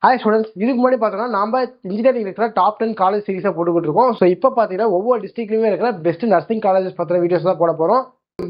Hi students, இதுக்கு முன்னாடி பார்த்தோம்னா நம்ம இன்ஜினியரிங் இருக்கிற டாப் 10 காலேஜ் சீரிஸாக போட்டுக்கிட்டு இருக்கோம். ஸோ இப்போ பார்த்தீங்கன்னா ஒவ்வொரு டிஸ்ட்ரிக்ட்லையுமே இருக்கிற பெஸ்ட் நர்சிங் காலேஜஸ் பற்றின வீடியோஸ் தான் போட போகிறோம்.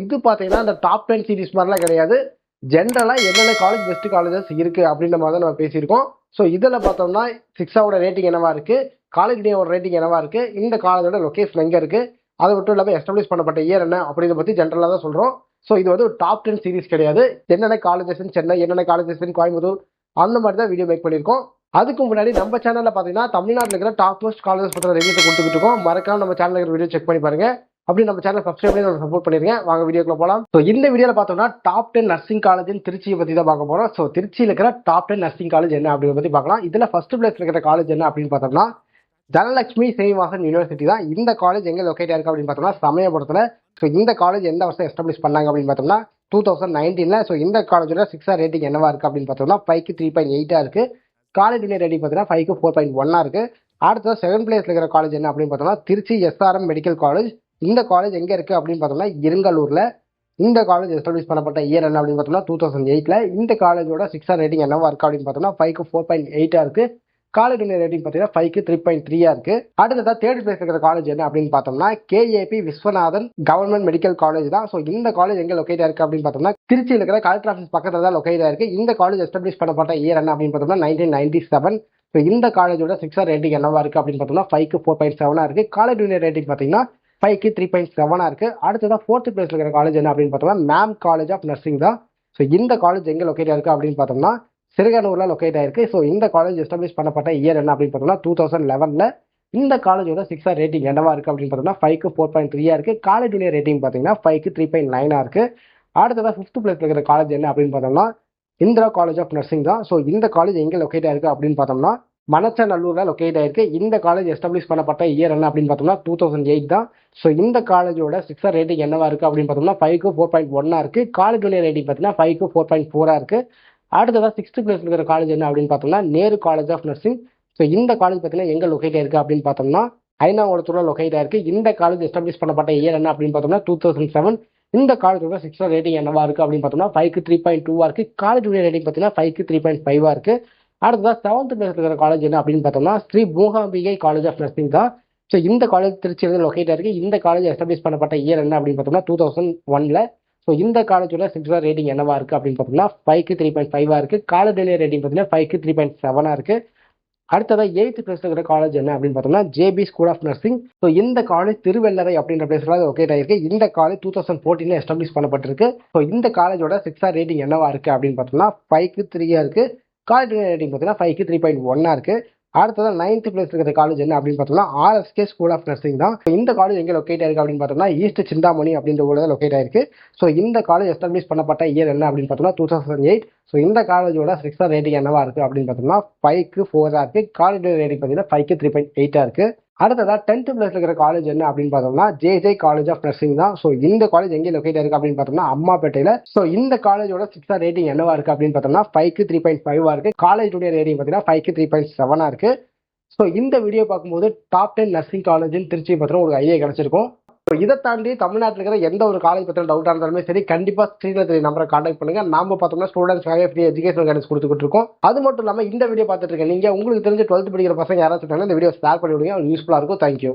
இது பார்த்தீங்கன்னா அந்த டாப் 10 சீரிஸ் மாதிரிலாம் கிடையாது. ஜென்ரலாக என்னென்ன காலேஜ் பெஸ்ட் காலேஜஸ் இருக்குது அப்படின்ற மாதிரி தான் நம்ம பேசியிருக்கோம். ஸோ இதில் பார்த்தோம்னா சிக்ஸாவோட ரேட்டிங் என்னவா இருக்குது, காலேஜ் டேவோட ரேட்டிங் என்னவா இருக்குது, இந்த காலேஜோட லொகேஷன் எங்கே இருக்குது, அது மட்டும் இல்லாமல் எஸ்டாப்ளிஷ் பண்ணப்பட்ட இயர் என்ன அப்படின்றத பற்றி ஜென்ரலாக தான் சொல்கிறோம். ஸோ இது வந்து ஒரு டாப் 10 சீரிஸ் கிடையாது. என்னென்ன காலேஜஸ் சென்னை, என்னென்ன காலேஜஸ் கோயம்புத்தூர், அந்த மாதிரி தான் வீடியோ மேக் பண்ணியிருக்கோம். அதுக்கு முன்னாடி நம்ம சேனலில் பார்த்தீங்கன்னா தமிழ்நாட்டில் இருக்கிற டாப் மோஸ்ட் காலேஜஸ் பற்றி ரிவ்யூ கொடுத்துக்கிட்டு இருக்கோம். மறக்காம நம்ம சேனலில் இருக்கிற வீடியோ செக் பண்ணி பாருங்க. அப்படி நம்ம சேனல் சப்ஸ்கிரைப் பண்ணி சப்போர்ட் பண்ணிருங்க. வாங்க வீடியோக்குள்ள போகலாம். ஸோ இந்த வீடியோவில் பார்த்தோம்னா டாப் 10 நர்சிங் காலேஜ் திருச்சியை பற்றி தான் பார்க்க போகிறோம். ஸோ திருச்சியில் இருக்கிற டாப் 10 நர்சிங் காலேஜ் என்ன அப்படின்றத பற்றி பார்க்கலாம். இதில் ஃபர்ஸ்ட் பிளேஸ் இருக்கிற காலேஜ் என்ன அப்படின்னு பார்த்தோம்னா தனலட்சுமி சீனிவாசன் யூனிவர்சிட்டி தான். இந்த காலேஜ் எங்கே லொக்கேட் ஆயிருக்கு அப்படின்னு பார்த்தோம்னா சமயபுரத்தில். ஸோ இந்த காலேஜ் எந்த வருஷம் எஸ்டாப்ளிஷ் பண்ணாங்க அப்படின்னு பார்த்தோம்னா 2019. ஸோ இந்த காலேஜோட 6 ரேட்டிங் என்னவா இருக்குது அப்படின்னு பார்த்தோம்னா 5க்கு 3.8 இருக்குது. காலேஜ் ரேட்டிங் பார்த்தீங்கன்னா 5க்கு 4.1 இருக்குது. அடுத்தது செகண்ட் பிளேஸ்ல இருக்கிற காலேஜ் என்ன அப்படின்னு பார்த்தோம்னா திருச்சி எஸ்ஆர்எம் மெடிக்கல் காலேஜ். இந்த காலேஜ் எங்கே இருக்குது அப்படின்னு பார்த்தோம்னா இருங்கலூரில். இந்த காலேஜ் எஸ்டாப்ளிஷ் பண்ணப்பட்ட இயர் என்ன அப்படின்னு பார்த்தோம்னா 2008. இந்த காலேஜோட 6 ரேட்டிங் என்னவா இருக்குது அப்படின்னு பார்த்தோம்னா 5க்கு 4.8 இருக்குது. காலேஜ் ரேட்டிங் பார்த்தீங்கன்னா 5க்கு 3.3 இருக்கு. அடுத்ததான் தேர்ட் பிளேஸ் இருக்கிற காலேஜ் என்ன அப்படின்னு பார்த்தோம்னா KAB Viswanathan government medical college தான். ஸோ இந்த காலேஜ் எங்கே லொக்கேட் ஆயிருக்கு அப்படின்னு பார்த்தோம்னா திருச்சியில் இருக்கிற கலெக்டர் ஆஃபீஸ் பக்கத்தில் தான் லொக்கேட் ஆயிருக்கு. இந்த காலேஜ் எஸ்டாப்ளிஷ் பண்ணப்பட்ட இயர் என்ன அப்படின்னு பார்த்தோம்னா 1997. ஸோ இந்த காலேஜோட 6 ரேட்டிங் என்னவா இருக்கு அப்படின்னு பார்த்தோம்னா 5க்கு 4.7 இருக்கு. காலேஜ் ரேட்டிங் பார்த்தீங்கன்னா 5க்கு 3.7 இருக்கு. அடுத்ததான் ஃபோர்த் பிளேஸ் இருக்கிற காலேஜ் என்ன அப்படின்னு பார்த்தோம்னா மேம் காலேஜ் ஆஃப் நர்சிங் தான். ஸோ இந்த காலேஜ் எங்கே லொக்கேட் ஆயிருக்கு அப்படின்னு பார்த்தோம்னா சிறுகனூரில் லொக்கேட் ஆயிருக்கு. ஸோ இந்த காலேஜ் எஸ்டாப்ளிஷ் பண்ணப்பட்ட இயர் என்ன அப்படின்னு பார்த்தோம்னா 2011. இந்த காலேஜோட 6 ரேட்டிங் என்னவா இருக்கு அப்படின்னு பார்த்தோம்னா 5க்கு 4.3 இருக்கு. காலேஜ் ரேட்டிங் பார்த்தீங்கன்னா 5க்கு 3.9 இருக்கு. அடுத்ததான் ஃபிஃப்த் பிளேஸ் இருக்கிற காலேஜ் என்ன அப்படின்னு பார்த்தோம்னா இந்திரா காலேஜ் ஆஃப் நர்சிங் தான். ஸோ இந்த காலேஜ் எங்கே லொக்கேட் ஆயிருக்கு அப்படின்னு பார்த்தோம்னா மணச்சநல்லூரில் லொக்கேட் ஆயிருக்கு. இந்த காலேஜ் எஸ்டாப்ளிஷ் பண்ணப்பட்ட இயர் என்ன அப்படின்னு பார்த்தோம்னா 2008 தான். ஸோ இந்த காலேஜோட 6 ரேட்டிங் என்னவா இருக்கு அப்படின்னு பார்த்தோம்னா 5க்கு 4.1 இருக்கு. காலேஜ் ரேட்டிங் பார்த்தீங்கன்னா 5க்கு 4.4 இருக்கு. அடுத்ததான் 6th பிளேஸ் இருக்கிற காலேஜ் என்ன அப்படின்னு பார்த்தோம்னா Nehru college of nursing. So இந்த காலேஜ் பார்த்தீங்கன்னா எங்கே லொக்கேட் ஆயிருக்கு அப்படின்னு பார்த்தோம்னா ஐநாவரத்தூரில் லொக்கேட் ஆயிருக்கு. இந்த காலேஜ் எஸ்டாப்ளிஷ் பண்ணப்பட்ட இயர் என்ன அப்படின்னு பார்த்தோம்னா 2007. இந்த காலேஜோட 6 ரேட்டிங் என்னவா இருக்கு அப்படின்னு பார்த்தோம்னா 5க்கு 3.2 இருக்கு. காலேஜ் ரேட்டிங் பார்த்தீங்கன்னா 5க்கு 3.5 இருக்கு. அடுத்ததான் 7th பிளேஸ் இருக்கிற காலேஜ் என்ன அப்படின்னு பார்த்தோம்னா Sri Mookambigai college of nursing தான். ஸோ இந்த காலேஜ் திருச்சியில் லொக்கேட் ஆயிருக்கு. இந்த காலேஜ் எஸ்டாப்ளிஷ் பண்ணப்பட்ட இயர் என்ன அப்படின்னு பார்த்தோம்னா 2001. ஸோ இந்த காலேஜோட 6 ரேட்டிங் என்னவா இருக்குது அப்படின்னு பார்த்தோம்னா 5க்கு 3.5 இருக்குது. காலேஜ் ரேட்டிங் பார்த்தீங்கன்னா 5க்கு 3.7 இருக்குது. அடுத்ததாக 8th பிளேஸ் இருக்கிற காலேஜ் என்ன அப்படின்னு பார்த்தோம்னா JP school of nursing. So இந்த காலேஜ் திருவெல்லரை அப்படின்ற பிளேஸ்ல லொக்கேட் ஆயிருக்கு. இந்த காலேஜ் 2014 எஸ்டாப்ளிஷ் பண்ணப்பட்டிருக்கு. ஸோ இந்த காலேஜோட 6 ரேட்டிங் என்னவா இருக்குது அப்படின்னு பார்த்தோம்னா 5க்கு 3 இருக்குது. காலேஜ் ரேட்டிங் பார்த்தீங்கன்னா 5க்கு 3.1 இருக்குது. அடுத்ததான் 9th பிளேஸ் இருக்கிற காலேஜ் என்ன அப்படின்னு பார்த்தோம்னா ஆர்எஸ்கே ஸ்கூல் ஆஃப் நர்சிங் தான். இந்த காலேஜ் எங்கே லொக்கேட் ஆயிருக்கு அப்படின்னு பார்த்தோம்னா ஈஸ்ட் சிந்தாமணி அப்படின்ற ஊரில் லொக்கேட் ஆயிருக்கு. ஸோ இந்த காலேஜ் எஸ்டாப்ளிஷ் பண்ணப்பட்ட இயர் என்ன அப்படின்னு பார்த்தோம்னா 2008. ஸோ இந்த காலேஜோட 6 ரேட்டிங் என்னவா இருக்குது அப்படின்னு பார்த்தோம்னா 5க்கு 4 இருக்குது. காலேஜ் ரேட்டிங் பார்த்தீங்கன்னா 5க்கு 3.8 இருக்குது. அடுத்ததா 10th பிளேஸ் இருக்கிற காலேஜ் என்ன அப்படின்னு பார்த்தோம்னா ஜே காலேஜ் ஆஃப் நர்சிங் தான். ஸோ இந்த காலேஜ் எங்கே லொக்கேட் ஆயிருக்கு அப்படின்னு பார்த்தோம்னா அம்மாப்பேட்டையில. ஸோ இந்த காலேஜோட 6 ரேட்டிங் என்னவா இருக்கு அப்படின்னு பார்த்தோம்னா 5க்கு 3.5 இருக்கு. காலேஜ் ரேட்டிங் பார்த்தீங்கன்னா 5க்கு 3.7 இருக்கு. ஸோ இந்த வீடியோ பார்க்கும்போது டாப் 10 நர்சிங் காலேஜ் திருச்சி பற்றின ஒரு ஐடியா கிடைச்சிருக்கும். ஸோ இதை தாண்டி தமிழ்நாட்டில் இருக்கிற எந்த ஒரு காலேஜ் பற்றின டவுட்டாக இருந்தாலுமே சரி, கண்டிப்பாக ஸ்க்ரீனில் தெரிய நம்பரை கான்டாக்ட் பண்ணுங்க. நாம பார்த்தோம்னா ஸ்டூடெண்ட்ஸ்க்காக ஃப்ரீ எஜுகேஷன் கைடன்ஸ் கொடுத்துக்கிட்டு இருக்கோம். அது மட்டும் இல்லாமல் இந்த வீடியோ பார்த்துட்டு இருக்கேன் நீங்கள் உங்களுக்கு தெரிஞ்ச 12th படிக்கிற பசங்க யாராச்சும் இந்த வீடியோ ஷேர் பண்ணி விடுங்க, யூஸ்ஃபுல்லாக இருக்கும். தேங்க்யூ.